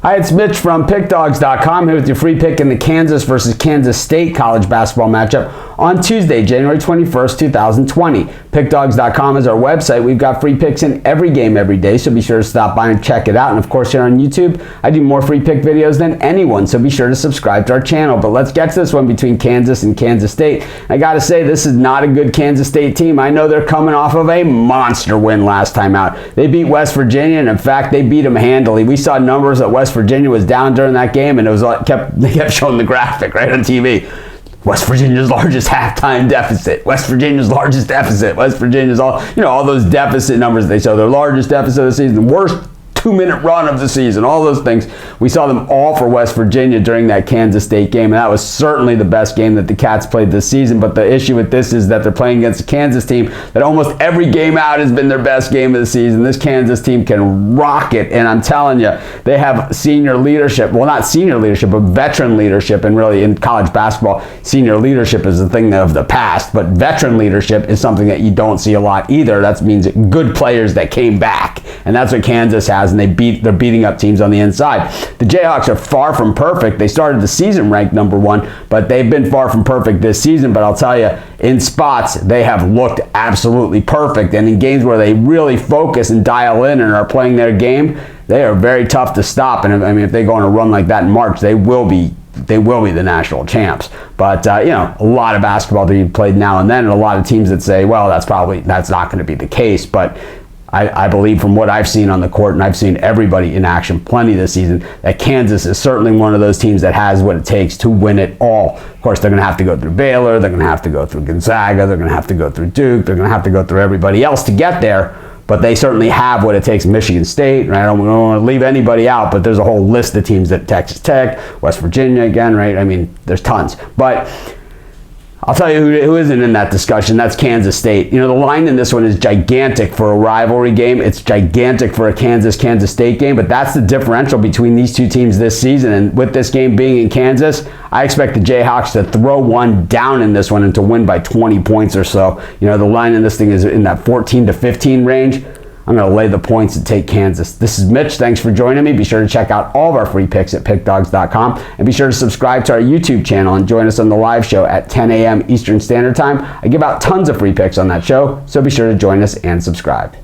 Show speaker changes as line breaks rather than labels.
Hi, it's Mitch from PickDawgz.com here with your free pick in the Kansas versus Kansas State college basketball matchup on Tuesday, January 21st, 2020. PickDawgz.com is our website. We've got free picks in every game every day, so be sure to stop by and check it out. And of course, here on YouTube, I do more free pick videos than anyone, so be sure to subscribe to our channel. But let's get to this one between Kansas and Kansas State. I got to say, this is not a good Kansas State team. I know they're coming off of a monster win last time out. They beat West Virginia, and in fact, they beat them handily. We saw numbers that West Virginia was down during that game, and it was they kept showing the graphic right on TV. West Virginia's largest halftime deficit. West Virginia's largest deficit. West Virginia's all those deficit numbers they show. Their largest deficit of the season, worst 2-minute run of the season, all those things. We saw them all for West Virginia during that Kansas State game, and that was certainly the best game that the Cats played this season. But the issue with this is that they're playing against a Kansas team that almost every game out has been their best game of the season. This Kansas team can rock it, and I'm telling you, they have senior leadership. Well, not senior leadership, but veteran leadership. And really, in college basketball, senior leadership is a thing of the past, but veteran leadership is something that you don't see a lot either. That means good players that came back, and that's what Kansas has. And they're beating up teams on the inside. The Jayhawks are far from perfect. They started the season ranked number 1, but they've been far from perfect this season. But I'll tell you, in spots, they have looked absolutely perfect. And in games where they really focus and dial in and are playing their game, they are very tough to stop. And I mean, if they go on a run like that in March, they will be the national champs. But a lot of basketball to be played now and then, and a lot of teams that say, well, that's not going to be the case. But I believe from what I've seen on the court, and I've seen everybody in action plenty this season, that Kansas is certainly one of those teams that has what it takes to win it all. Of course, they're going to have to go through Baylor, they're going to have to go through Gonzaga, they're going to have to go through Duke, they're going to have to go through everybody else to get there, but they certainly have what it takes. Michigan State, right? I don't want to leave anybody out, but there's a whole list of teams that Texas Tech, West Virginia again, right? I mean, there's tons. But I'll tell you who isn't in that discussion. That's Kansas State. The line in this one is gigantic for a rivalry game. It's gigantic for a Kansas State game, but that's the differential between these two teams this season. And with this game being in Kansas, I expect the Jayhawks to throw one down in this one and to win by 20 points or so. The line in this thing is in that 14 to 15 range. I'm going to lay the points and take Kansas. This is Mitch. Thanks for joining me. Be sure to check out all of our free picks at PickDawgz.com. And be sure to subscribe to our YouTube channel and join us on the live show at 10 a.m. Eastern Standard Time. I give out tons of free picks on that show, so be sure to join us and subscribe.